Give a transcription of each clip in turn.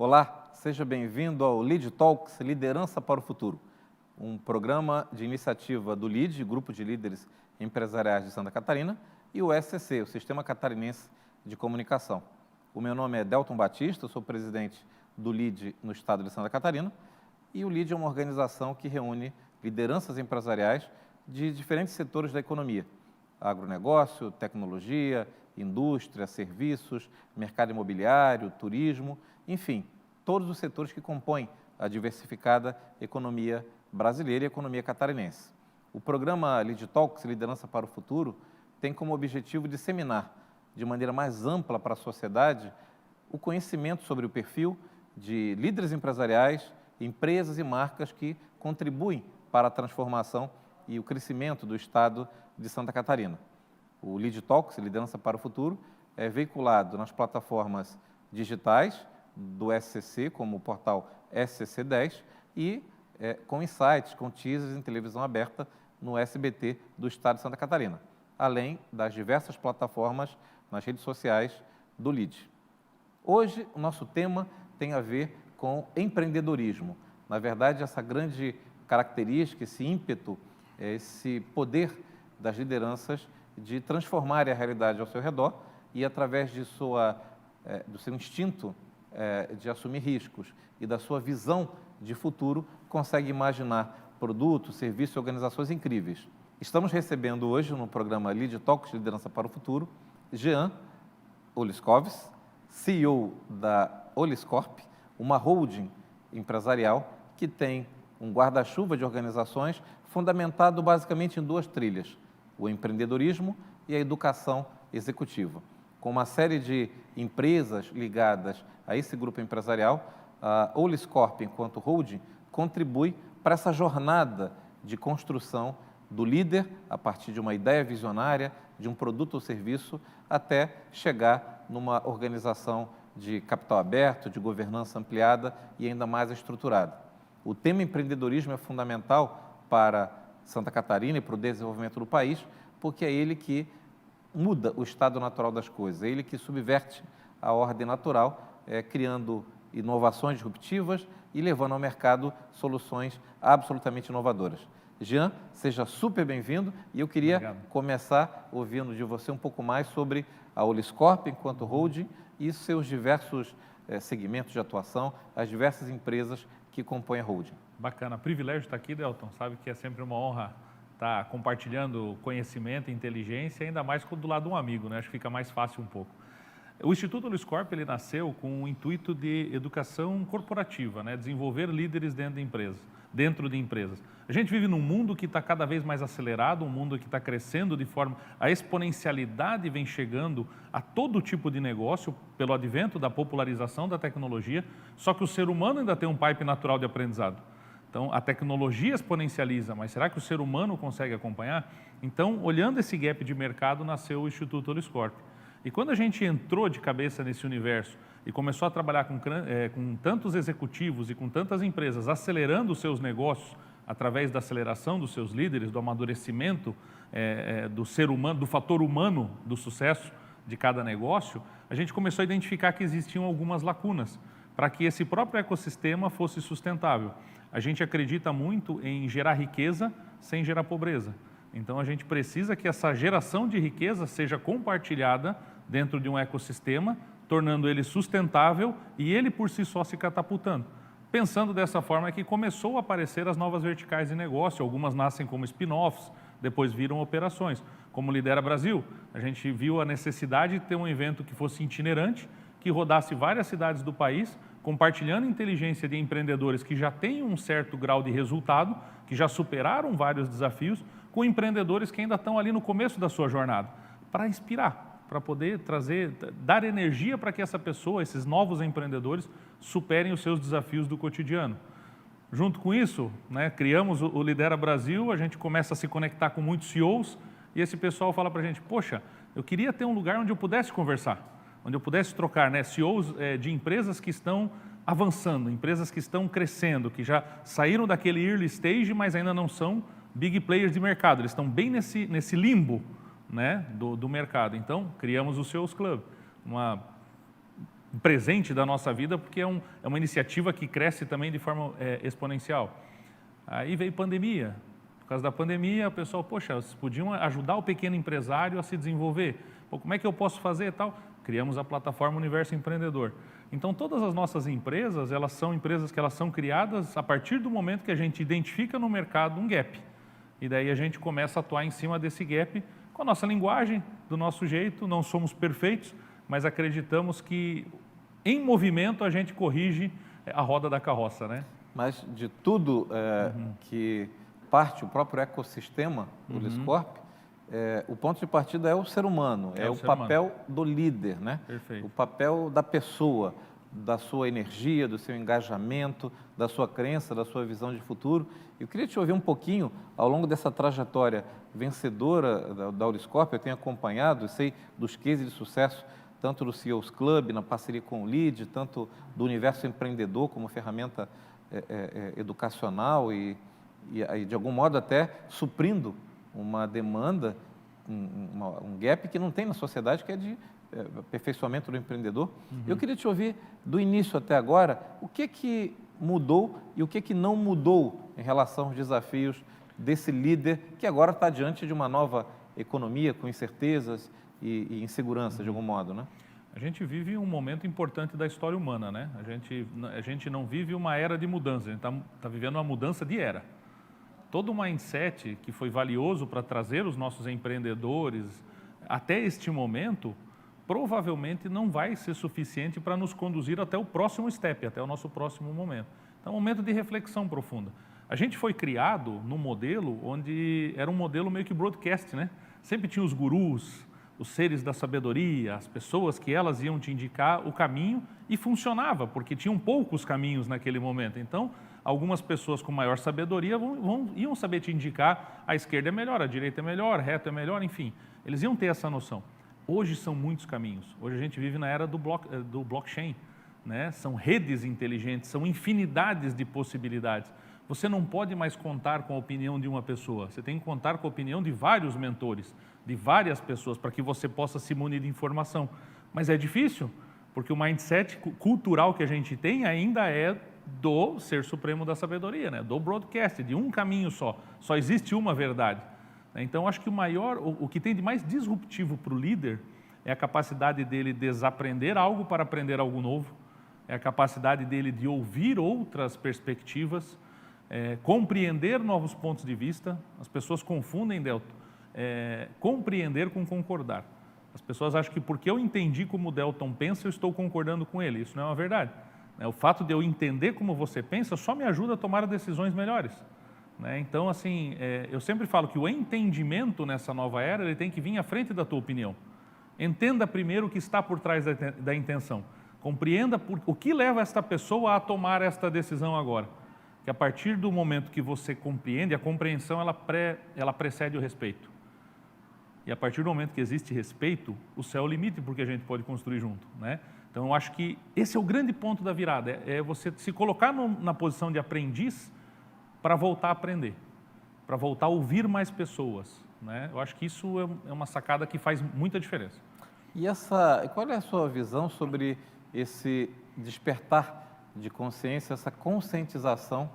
Olá, seja bem-vindo ao Lead Talks Liderança para o Futuro, um programa de iniciativa do LEAD, Grupo de Líderes Empresariais de Santa Catarina, e o SCC, o Sistema Catarinense de Comunicação. O meu nome é Delton Batista, eu sou presidente do LEAD no estado de Santa Catarina, e o LEAD é uma organização que reúne lideranças empresariais de diferentes setores da economia: agronegócio, tecnologia, indústria, serviços, mercado imobiliário, turismo, enfim, todos os setores que compõem a diversificada economia brasileira e a economia catarinense. O programa Lead Talks, Liderança para o Futuro, tem como objetivo disseminar de maneira mais ampla para a sociedade o conhecimento sobre o perfil de líderes empresariais, empresas e marcas que contribuem para a transformação e o crescimento do estado de Santa Catarina. O Lead Talks, Liderança para o Futuro, é veiculado nas plataformas digitais do SCC, como o portal SCC10, e com insights, com teasers em televisão aberta no SBT do estado de Santa Catarina, além das diversas plataformas nas redes sociais do LEAD. Hoje, o nosso tema tem a ver com empreendedorismo. Na verdade, essa grande característica, esse ímpeto, esse poder das lideranças de transformarem a realidade ao seu redor e, através de do seu instinto de assumir riscos e da sua visão de futuro, consegue imaginar produtos, serviços e organizações incríveis. Estamos recebendo hoje, no programa Lead Talks Liderança para o Futuro, Jean Oliskovs, CEO da Oliscorp, uma holding empresarial que tem um guarda-chuva de organizações fundamentado basicamente em duas trilhas: o empreendedorismo e a educação executiva. Com uma série de empresas ligadas a esse grupo empresarial, a Oliscorp, enquanto holding, contribui para essa jornada de construção do líder a partir de uma ideia visionária, de um produto ou serviço, até chegar numa organização de capital aberto, de governança ampliada e ainda mais estruturada. O tema empreendedorismo é fundamental para Santa Catarina e para o desenvolvimento do país, porque é ele que muda o estado natural das coisas, é ele que subverte a ordem natural, criando inovações disruptivas e levando ao mercado soluções absolutamente inovadoras. Jean, seja super bem-vindo, e eu queria começar ouvindo de você um pouco mais sobre a Oliscorp enquanto holding e seus diversos segmentos de atuação, as diversas empresas que compõem a holding. Bacana, privilégio estar aqui, Delton. Sabe que é sempre uma honra estar compartilhando conhecimento, inteligência, ainda mais do lado de um amigo, né? Acho que fica mais fácil um pouco. O Instituto Oliscorp, ele nasceu com o intuito de educação corporativa, né? Desenvolver líderes dentro de empresas. A gente vive num mundo que está cada vez mais acelerado, um mundo que está crescendo de forma... A exponencialidade vem chegando a todo tipo de negócio pelo advento da popularização da tecnologia, só que o ser humano ainda tem um pipe natural de aprendizado. Então, a tecnologia exponencializa, mas será que o ser humano consegue acompanhar? Então, olhando esse gap de mercado, nasceu o Instituto Oliscorp. E quando a gente entrou de cabeça nesse universo e começou a trabalhar com tantos executivos e com tantas empresas acelerando os seus negócios através da aceleração dos seus líderes, do amadurecimento do ser humano, do fator humano do sucesso de cada negócio, a gente começou a identificar que existiam algumas lacunas para que esse próprio ecossistema fosse sustentável. A gente acredita muito em gerar riqueza sem gerar pobreza. Então, a gente precisa que essa geração de riqueza seja compartilhada dentro de um ecossistema, tornando ele sustentável e ele por si só se catapultando. Pensando dessa forma é que começou a aparecer as novas verticais de negócio, algumas nascem como spin-offs, depois viram operações. Como Lidera Brasil, a gente viu a necessidade de ter um evento que fosse itinerante, que rodasse várias cidades do país, compartilhando inteligência de empreendedores que já têm um certo grau de resultado, que já superaram vários desafios, com empreendedores que ainda estão ali no começo da sua jornada, para inspirar, para poder dar energia para que essa pessoa, esses novos empreendedores, superem os seus desafios do cotidiano. Junto com isso, né, criamos o Lidera Brasil, a gente começa a se conectar com muitos CEOs, e esse pessoal fala para a gente: poxa, eu queria ter um lugar onde eu pudesse conversar, onde eu pudesse trocar, né, CEOs de empresas que estão avançando, empresas que estão crescendo, que já saíram daquele early stage, mas ainda não são big players de mercado, eles estão bem nesse limbo, né, do mercado. Então, criamos o CEOs Club, uma presente da nossa vida, porque é uma iniciativa que cresce também de forma exponencial. Aí veio pandemia. Por causa da pandemia, o pessoal, poxa, vocês podiam ajudar o pequeno empresário a se desenvolver. Pô, como é que eu posso fazer e tal? Criamos a plataforma Universo Empreendedor. Então, todas as nossas empresas, elas são empresas que elas são criadas a partir do momento que a gente identifica no mercado um gap. E daí a gente começa a atuar em cima desse gap com a nossa linguagem, do nosso jeito, não somos perfeitos, mas acreditamos que em movimento a gente corrige a roda da carroça, né? Mas de tudo que parte o próprio ecossistema do Liscorp, o ponto de partida é o ser humano, é o papel do líder, né? Perfeito. O papel da pessoa, da sua energia, do seu engajamento, da sua crença, da sua visão de futuro. Eu queria te ouvir um pouquinho, ao longo dessa trajetória vencedora da Uliscorp, eu tenho acompanhado, sei dos cases de sucesso, tanto do CEOs Club, na parceria com o LEAD, tanto do Universo Empreendedor como ferramenta educacional e, de algum modo, até suprindo uma demanda, um gap que não tem na sociedade, que é de aperfeiçoamento do empreendedor. Eu queria te ouvir, do início até agora, o que mudou e o que não mudou em relação aos desafios desse líder que agora está diante de uma nova economia com incertezas e insegurança, de algum modo, né? A gente vive um momento importante da história humana, né? A gente não vive uma era de mudança, a gente está vivendo uma mudança de era. Todo o mindset que foi valioso para trazer os nossos empreendedores até este momento, provavelmente não vai ser suficiente para nos conduzir até o próximo step, até o nosso próximo momento. Então, é um momento de reflexão profunda. A gente foi criado num modelo onde era um modelo meio que broadcast, né? Sempre tinha os gurus, os seres da sabedoria, as pessoas que elas iam te indicar o caminho e funcionava, porque tinham poucos caminhos naquele momento. Então, algumas pessoas com maior sabedoria iam saber te indicar a esquerda é melhor, a direita é melhor, reto é melhor, enfim. Eles iam ter essa noção. Hoje são muitos caminhos. Hoje a gente vive na era do blockchain, né? São redes inteligentes, são infinidades de possibilidades. Você não pode mais contar com a opinião de uma pessoa, você tem que contar com a opinião de vários mentores, de várias pessoas, para que você possa se munir de informação. Mas é difícil, porque o mindset cultural que a gente tem ainda é do ser supremo da sabedoria, né? Do broadcast, de um caminho só existe uma verdade. Então, acho que o que tem de mais disruptivo para o líder é a capacidade dele desaprender algo para aprender algo novo, é a capacidade dele de ouvir outras perspectivas, compreender novos pontos de vista. As pessoas confundem, Delton, compreender com concordar. As pessoas acham que porque eu entendi como o Delton pensa, eu estou concordando com ele. Isso não é uma verdade. O fato de eu entender como você pensa só me ajuda a tomar decisões melhores. Então, assim, eu sempre falo que o entendimento nessa nova era, ele tem que vir à frente da tua opinião. Entenda primeiro o que está por trás da intenção. Compreenda o que leva esta pessoa a tomar esta decisão agora. Que a partir do momento que você compreende, a compreensão ela precede o respeito. E a partir do momento que existe respeito, o céu é o limite porque a gente pode construir junto, né? Então, eu acho que esse é o grande ponto da virada, é você se colocar na posição de aprendiz para voltar a aprender, para voltar a ouvir mais pessoas, né? Eu acho que isso é uma sacada que faz muita diferença. E qual é a sua visão sobre esse despertar de consciência, essa conscientização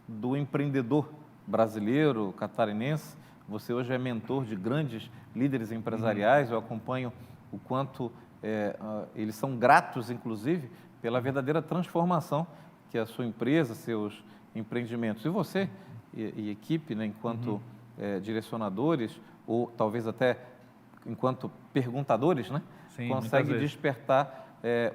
do empreendedor brasileiro, catarinense? Você hoje é mentor de grandes líderes empresariais, eu acompanho o quanto eles são gratos, inclusive, pela verdadeira transformação que a sua empresa, seus empreendimentos, e você e equipe, né, enquanto direcionadores, ou talvez até enquanto perguntadores, né, Sim, consegue despertar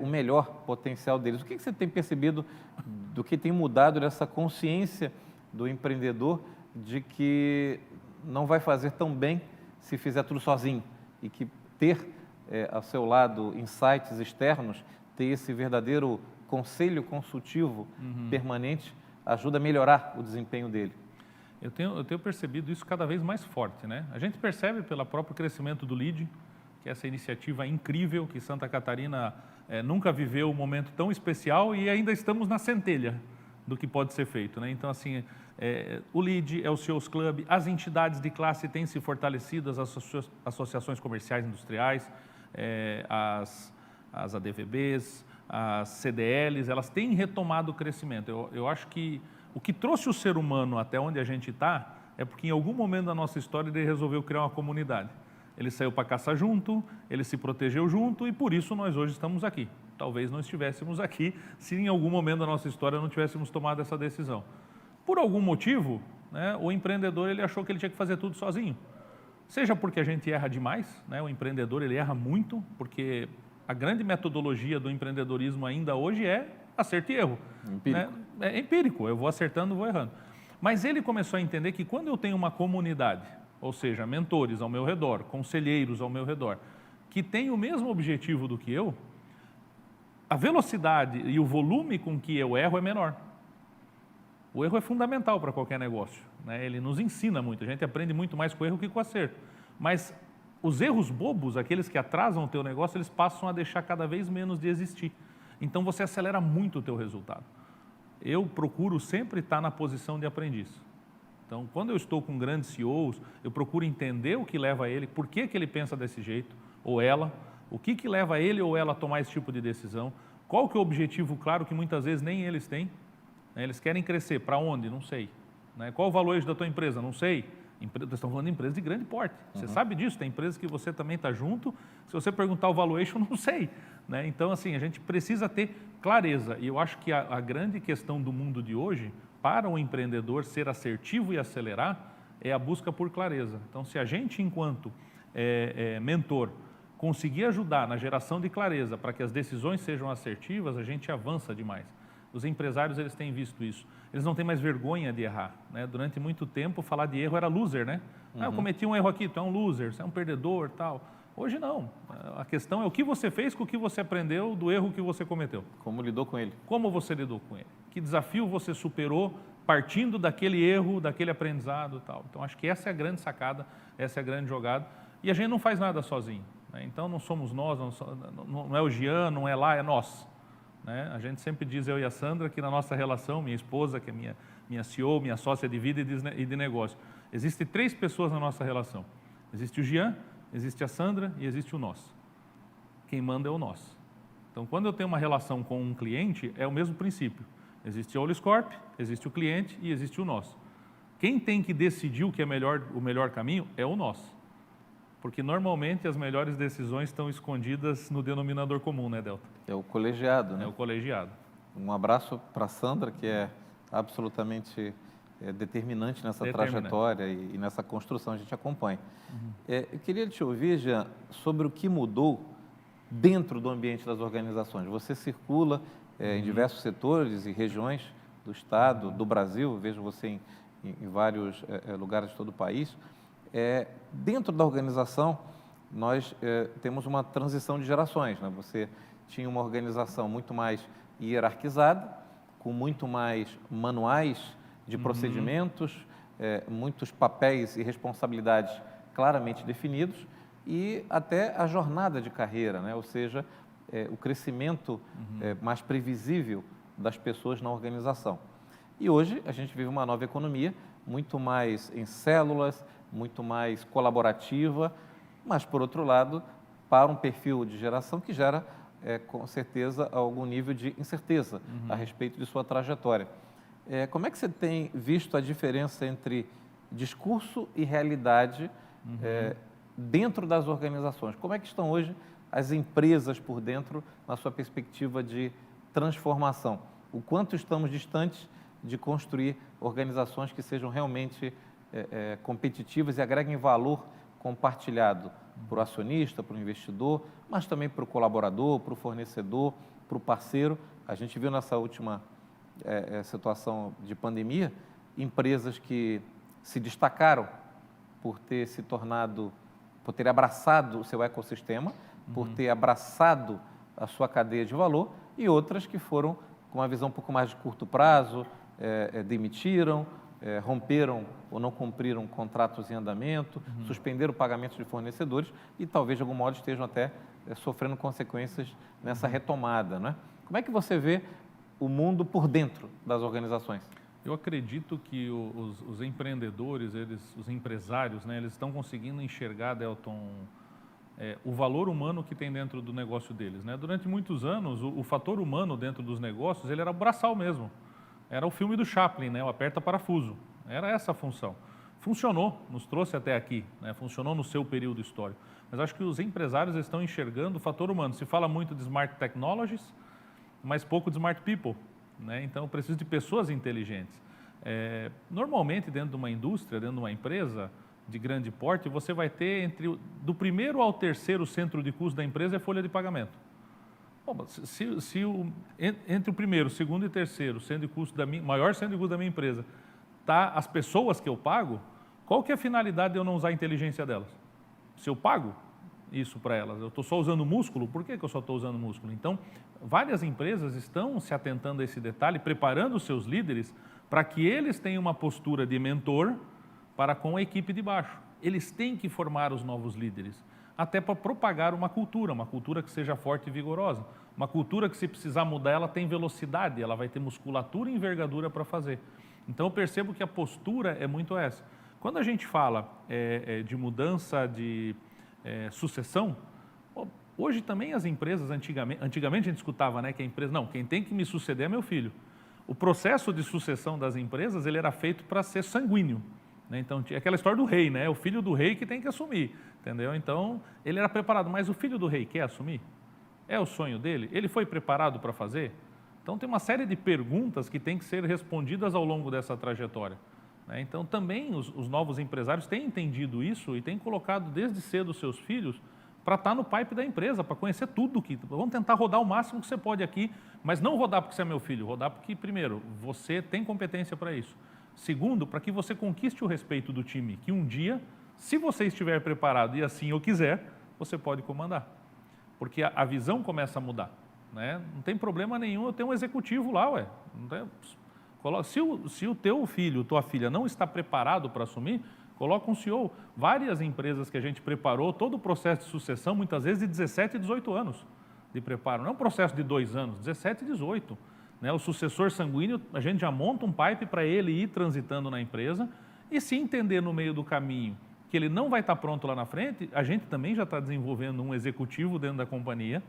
o melhor potencial deles. O que você tem percebido do que tem mudado dessa consciência do empreendedor de que não vai fazer tão bem se fizer tudo sozinho e que ter ao seu lado insights externos, ter esse verdadeiro conselho consultivo permanente, ajuda a melhorar o desempenho dele? Eu tenho percebido isso cada vez mais forte, né? A gente percebe pelo próprio crescimento do LEAD, que é essa iniciativa incrível que Santa Catarina nunca viveu um momento tão especial e ainda estamos na centelha do que pode ser feito, né? Então, assim, o LEAD é o CEOs Club, as entidades de classe têm se fortalecido, as associações comerciais e industriais, as ADVBs, as CDLs, elas têm retomado o crescimento. Eu acho que o que trouxe o ser humano até onde a gente está é porque em algum momento da nossa história ele resolveu criar uma comunidade. Ele saiu para caçar junto, ele se protegeu junto e por isso nós hoje estamos aqui. Talvez não estivéssemos aqui se em algum momento da nossa história não tivéssemos tomado essa decisão. Por algum motivo, né, o empreendedor ele achou que ele tinha que fazer tudo sozinho. Seja porque a gente erra demais, né, o empreendedor ele erra muito, porque a grande metodologia do empreendedorismo ainda hoje é acerto e erro. Empírico. Né? É empírico, eu vou acertando, vou errando. Mas ele começou a entender que quando eu tenho uma comunidade, ou seja, mentores ao meu redor, conselheiros ao meu redor, que têm o mesmo objetivo do que eu, a velocidade e o volume com que eu erro é menor. O erro é fundamental para qualquer negócio, né? Ele nos ensina muito, a gente aprende muito mais com o erro que com o acerto. Mas os erros bobos, aqueles que atrasam o teu negócio, eles passam a deixar cada vez menos de existir. Então você acelera muito o teu resultado. Eu procuro sempre estar na posição de aprendiz. Então, quando eu estou com grandes CEOs, eu procuro entender o que leva ele, por que ele pensa desse jeito, ou ela, o que leva ele ou ela a tomar esse tipo de decisão, qual que é o objetivo claro que muitas vezes nem eles têm. Eles querem crescer, para onde? Não sei. Qual o valor da tua empresa? Não sei. Nós estamos falando de empresas de grande porte. Você sabe disso, tem empresas que você também está junto. Se você perguntar o valuation, não sei. Então, assim, a gente precisa ter clareza. E eu acho que a grande questão do mundo de hoje, para o empreendedor ser assertivo e acelerar, é a busca por clareza. Então, se a gente, enquanto mentor, conseguir ajudar na geração de clareza para que as decisões sejam assertivas, a gente avança demais. Os empresários, eles têm visto isso. Eles não têm mais vergonha de errar. Durante muito tempo, falar de erro era loser, né? Eu cometi um erro aqui, tu é um loser, você é um perdedor, tal. Hoje não. A questão é o que você fez com o que você aprendeu do erro que você cometeu. Como lidou com ele. Como você lidou com ele. Que desafio você superou partindo daquele erro, daquele aprendizado, tal. Então, acho que essa é a grande sacada, essa é a grande jogada. E a gente não faz nada sozinho. Então, não somos nós, não é o Jean, não é lá, é nós. A gente sempre diz, eu e a Sandra, que na nossa relação, minha esposa, que é minha CEO, minha sócia de vida e de negócio, existem 3 pessoas na nossa relação. Existe o Jean, existe a Sandra e existe o nós. Quem manda é o nós. Então, quando eu tenho uma relação com um cliente, é o mesmo princípio. Existe a Oliscorp, existe o cliente e existe o nós. Quem tem que decidir o que é o melhor caminho é o nós. Porque normalmente as melhores decisões estão escondidas no denominador comum, né, Delta? É o colegiado, né? É o colegiado. Um abraço para a Sandra, que é absolutamente determinante nessa trajetória e nessa construção, a gente acompanha. Eu queria te ouvir, Jean, sobre o que mudou dentro do ambiente das organizações. Você circula em diversos setores e regiões do Estado, do Brasil, vejo você em vários lugares de todo o país. Dentro da organização, nós temos uma transição de gerações, né? Você tinha uma organização muito mais hierarquizada, com muito mais manuais de procedimentos, muitos papéis e responsabilidades claramente definidos e até a jornada de carreira, né? Ou seja, o crescimento mais previsível das pessoas na organização. E hoje a gente vive uma nova economia, muito mais em células, muito mais colaborativa, mas, por outro lado, para um perfil de geração que gera, com certeza, algum nível de incerteza a respeito de sua trajetória. Como é que você tem visto a diferença entre discurso e realidade dentro das organizações? Como é que estão hoje as empresas por dentro, na sua perspectiva de transformação? O quanto estamos distantes de construir organizações que sejam realmente competitivas e agreguem valor compartilhado para o acionista, para o investidor, mas também para o colaborador, para o fornecedor, para o parceiro. A gente viu nessa última situação de pandemia, empresas que se destacaram por ter se tornado, por ter abraçado o seu ecossistema, por ter abraçado a sua cadeia de valor, e outras que foram com uma visão um pouco mais de curto prazo, demitiram, romperam ou não cumpriram contratos em andamento, suspenderam pagamentos de fornecedores e talvez de algum modo estejam até sofrendo consequências nessa retomada, né? Como é que você vê o mundo por dentro das organizações? Eu acredito que os empreendedores, os empresários, né, eles estão conseguindo enxergar, Delton, o valor humano que tem dentro do negócio deles, né? Durante muitos anos, o fator humano dentro dos negócios, ele era braçal mesmo. Era o filme do Chaplin, né? O aperta parafuso. Era essa a função. Funcionou, nos trouxe até aqui, né? Funcionou no seu período histórico. Mas acho que os empresários estão enxergando o fator humano. Se fala muito de smart technologies, mas pouco de smart people, né? Então, preciso de pessoas inteligentes. Normalmente, dentro de uma indústria, dentro de uma empresa de grande porte, você vai ter do primeiro ao terceiro centro de custo da empresa é folha de pagamento. Bom, entre o primeiro, segundo e terceiro centro de custo maior centro de custo da minha empresa, tá as pessoas que eu pago, qual que é a finalidade de eu não usar a inteligência delas? Se eu pago isso para elas, eu estou só usando músculo, por que eu só estou usando músculo? Então, várias empresas estão se atentando a esse detalhe, preparando os seus líderes para que eles tenham uma postura de mentor para com a equipe de baixo. Eles têm que formar os novos líderes, até para propagar uma cultura que seja forte e vigorosa. Uma cultura que, se precisar mudar, ela tem velocidade, ela vai ter musculatura e envergadura para fazer. Então, eu percebo que a postura é muito essa. Quando a gente fala de mudança de sucessão, hoje também as empresas, antigamente a gente escutava, né, que a empresa, não, quem tem que me suceder é meu filho. O processo de sucessão das empresas, ele era feito para ser sanguíneo. Então, tinha aquela história do rei, né? O filho do rei que tem que assumir, entendeu? Então, ele era preparado, mas o filho do rei quer assumir? É o sonho dele? Ele foi preparado para fazer? Então, tem uma série de perguntas que têm que ser respondidas ao longo dessa trajetória. Então, também os novos empresários têm entendido isso e têm colocado desde cedo os seus filhos para estar no pipe da empresa, para conhecer tudo. Vamos tentar rodar o máximo que você pode aqui, mas não rodar porque você é meu filho, rodar porque, primeiro, você tem competência para isso. Segundo, para que você conquiste o respeito do time, que um dia, se você estiver preparado e assim eu quiser, você pode comandar. Porque a visão começa a mudar, né? Não tem problema nenhum eu ter um executivo lá, ué. Não tem... Se o teu filho, tua filha não está preparado para assumir, coloca um CEO. Várias empresas que a gente preparou, todo o processo de sucessão, muitas vezes de 17 e 18 anos de preparo. Não é um processo de 2 anos, 17 e 18. O sucessor sanguíneo, a gente já monta um pipe para ele ir transitando na empresa e, se entender no meio do caminho que ele não vai estar pronto lá na frente, a gente também já está desenvolvendo um executivo dentro da companhia,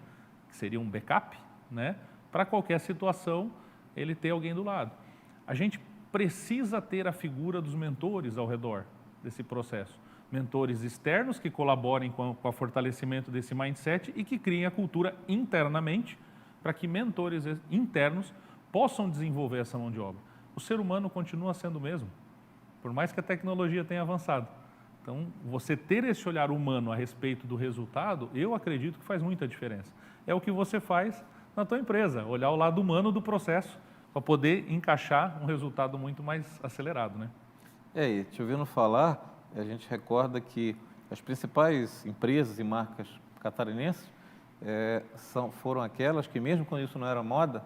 que seria um backup, né? Para qualquer situação ele ter alguém do lado. A gente precisa ter a figura dos mentores ao redor desse processo. Mentores externos que colaborem com o fortalecimento desse mindset e que criem a cultura internamente para que mentores internos possam desenvolver essa mão de obra. O ser humano continua sendo o mesmo, por mais que a tecnologia tenha avançado. Então, você ter esse olhar humano a respeito do resultado, eu acredito que faz muita diferença. É o que você faz na tua empresa, olhar o lado humano do processo para poder encaixar um resultado muito mais acelerado, né? E te ouvindo falar, a gente recorda que as principais empresas e marcas catarinenses foram aquelas que, mesmo quando isso não era moda,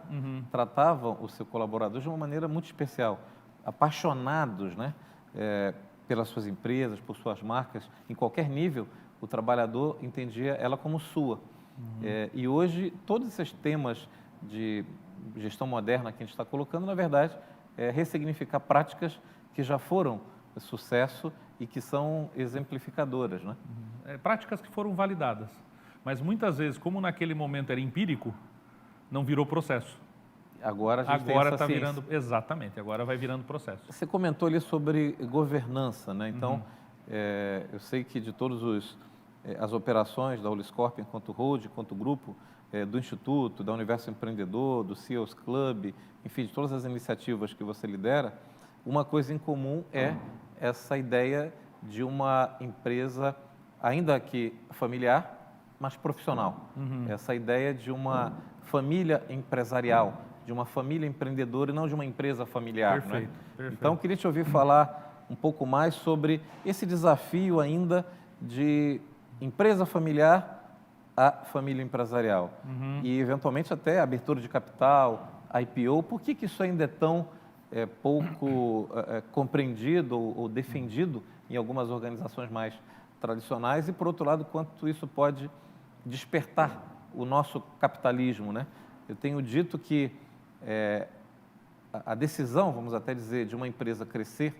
tratavam o seu colaborador de uma maneira muito especial, apaixonados, né, pelas suas empresas, por suas marcas, em qualquer nível, o trabalhador entendia ela como sua. E hoje, todos esses temas de gestão moderna que a gente está colocando, na verdade, é ressignificar práticas que já foram sucesso e que são exemplificadoras, né? Práticas que foram validadas. Mas muitas vezes, como naquele momento era empírico, não virou processo. Agora a gente tem essa ciência. Virando, exatamente, agora vai virando processo. Você comentou ali sobre governança, né? Então, eu sei que de todas as operações da Oliscorp, enquanto hold, enquanto grupo, do Instituto, da Universo Empreendedor, do CEOs Club, enfim, de todas as iniciativas que você lidera, uma coisa em comum é essa ideia de uma empresa, ainda que familiar, mas profissional. Essa ideia de uma família empresarial, de uma família empreendedora e não de uma empresa familiar. Perfeito, né? perfeito. Então, eu queria te ouvir falar um pouco mais sobre esse desafio ainda de empresa familiar a família empresarial. E, eventualmente, até abertura de capital, IPO. Por que isso ainda é tão pouco compreendido ou defendido em algumas organizações mais tradicionais? E, por outro lado, quanto isso pode despertar o nosso capitalismo, né? Eu tenho dito que a decisão, vamos até dizer, de uma empresa crescer,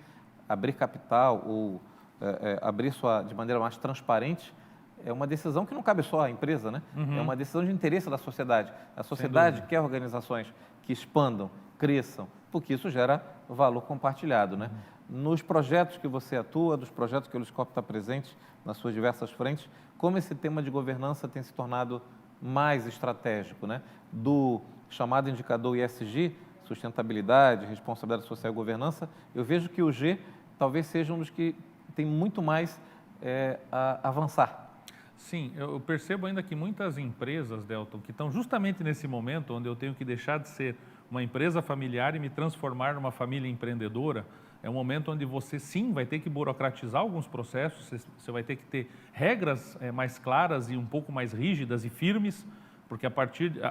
abrir capital ou abrir de maneira mais transparente, é uma decisão que não cabe só à empresa, né? É uma decisão de interesse da sociedade. A sociedade quer organizações que expandam, cresçam, porque isso gera valor compartilhado, né? Nos projetos que você atua, dos projetos que o Oliscorp está presente nas suas diversas frentes, como esse tema de governança tem se tornado mais estratégico, né? Do chamado indicador ESG, sustentabilidade, responsabilidade social e governança, eu vejo que o G talvez seja um dos que tem muito mais a avançar. Sim, eu percebo ainda que muitas empresas, Delton, que estão justamente nesse momento onde eu tenho que deixar de ser uma empresa familiar e me transformar numa família empreendedora, é um momento onde você sim vai ter que burocratizar alguns processos, você vai ter que ter regras mais claras e um pouco mais rígidas e firmes, porque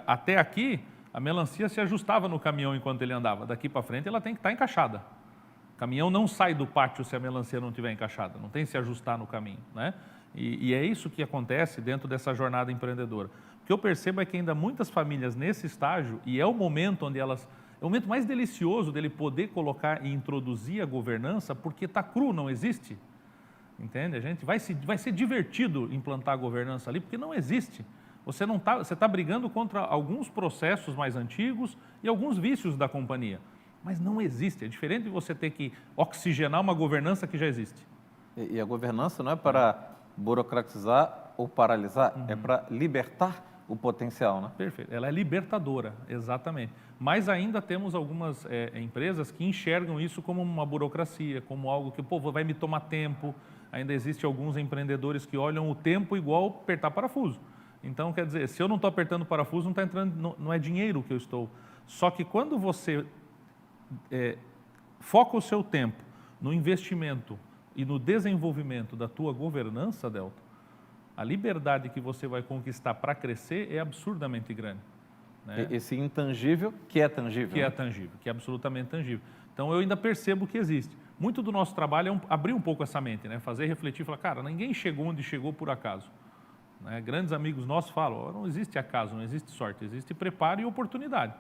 até aqui a melancia se ajustava no caminhão enquanto ele andava, daqui para frente ela tem que estar encaixada. O caminhão não sai do pátio se a melancia não estiver encaixada, não tem que se ajustar no caminho, né? E é isso que acontece dentro dessa jornada empreendedora. O que eu percebo é que ainda muitas famílias nesse estágio, e é o momento onde elas... É o momento mais delicioso dele poder colocar e introduzir a governança, porque está cru, não existe. Entende? A gente vai ser divertido implantar a governança ali, porque não existe. Você está brigando contra alguns processos mais antigos e alguns vícios da companhia. Mas não existe. É diferente de você ter que oxigenar uma governança que já existe. E a governança não é para burocratizar ou paralisar, é para libertar o potencial, né? Perfeito. Ela é libertadora, exatamente. Mas ainda temos algumas empresas que enxergam isso como uma burocracia, como algo que, pô, vai me tomar tempo. Ainda existem alguns empreendedores que olham o tempo igual apertar parafuso. Então, quer dizer, se eu não estou apertando parafuso, não está entrando, não é dinheiro que eu estou. Só que quando você foca o seu tempo no investimento e no desenvolvimento da tua governança, Delton, a liberdade que você vai conquistar para crescer é absurdamente grande. Né? Esse intangível que é tangível. Que é tangível, que é absolutamente tangível. Então, eu ainda percebo que existe. Muito do nosso trabalho é abrir um pouco essa mente, né? Fazer refletir, falar, cara, ninguém chegou onde chegou por acaso. Né? Grandes amigos nossos falam, não existe acaso, não existe sorte, existe preparo e oportunidade.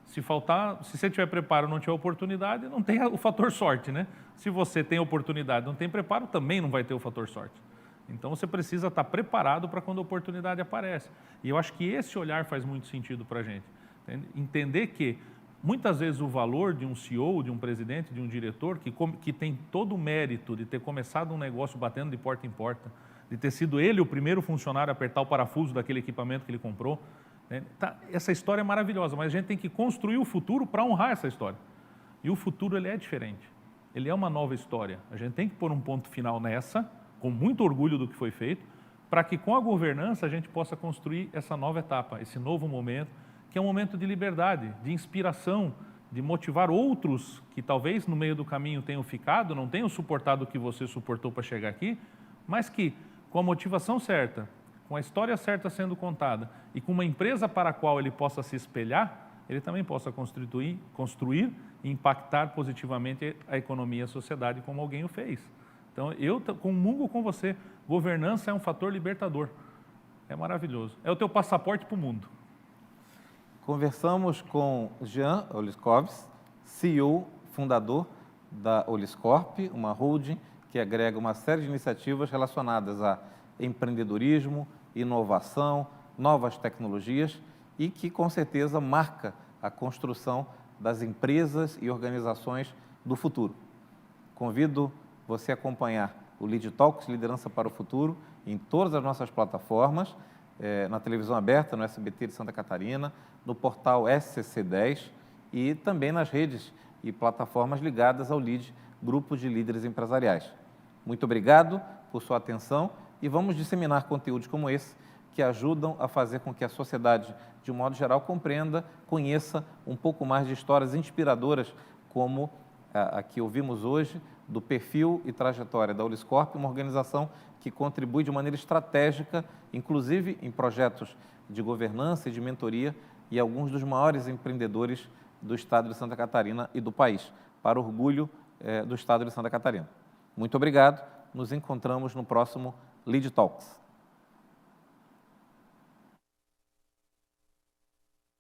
Se você tiver preparo e não tiver oportunidade, não tem o fator sorte, né? Se você tem oportunidade e não tem preparo, também não vai ter o fator sorte. Então, você precisa estar preparado para quando a oportunidade aparece. E eu acho que esse olhar faz muito sentido para a gente. Entende? Entender que, muitas vezes, o valor de um CEO, de um presidente, de um diretor, que tem todo o mérito de ter começado um negócio batendo de porta em porta, de ter sido ele o primeiro funcionário a apertar o parafuso daquele equipamento que ele comprou, essa história é maravilhosa, mas a gente tem que construir o futuro para honrar essa história. E o futuro, ele é diferente. Ele é uma nova história. A gente tem que pôr um ponto final nessa, com muito orgulho do que foi feito, para que com a governança a gente possa construir essa nova etapa, esse novo momento, que é um momento de liberdade, de inspiração, de motivar outros que talvez no meio do caminho tenham ficado, não tenham suportado o que você suportou para chegar aqui, mas que com a motivação certa, com a história certa sendo contada e com uma empresa para a qual ele possa se espelhar, ele também possa construir e impactar positivamente a economia e a sociedade como alguém o fez. Então, eu comungo com você, governança é um fator libertador. É maravilhoso. É o teu passaporte para o mundo. Conversamos com Jean Oliskovs, CEO, fundador da Oliscorp, uma holding que agrega uma série de iniciativas relacionadas a empreendedorismo, inovação, novas tecnologias e que, com certeza, marca a construção das empresas e organizações do futuro. Convido você a acompanhar o Lead Talks, Liderança para o Futuro, em todas as nossas plataformas, na televisão aberta, no SBT de Santa Catarina, no portal SCC10 e também nas redes e plataformas ligadas ao LEAD, Grupo de Líderes Empresariais. Muito obrigado por sua atenção e vamos disseminar conteúdos como esse que ajudam a fazer com que a sociedade, de um modo geral, compreenda, conheça um pouco mais de histórias inspiradoras como a que ouvimos hoje, do perfil e trajetória da Oliscorp, uma organização que contribui de maneira estratégica, inclusive em projetos de governança e de mentoria, e alguns dos maiores empreendedores do estado de Santa Catarina e do país, para orgulho do estado de Santa Catarina. Muito obrigado, nos encontramos no próximo Lead Talks.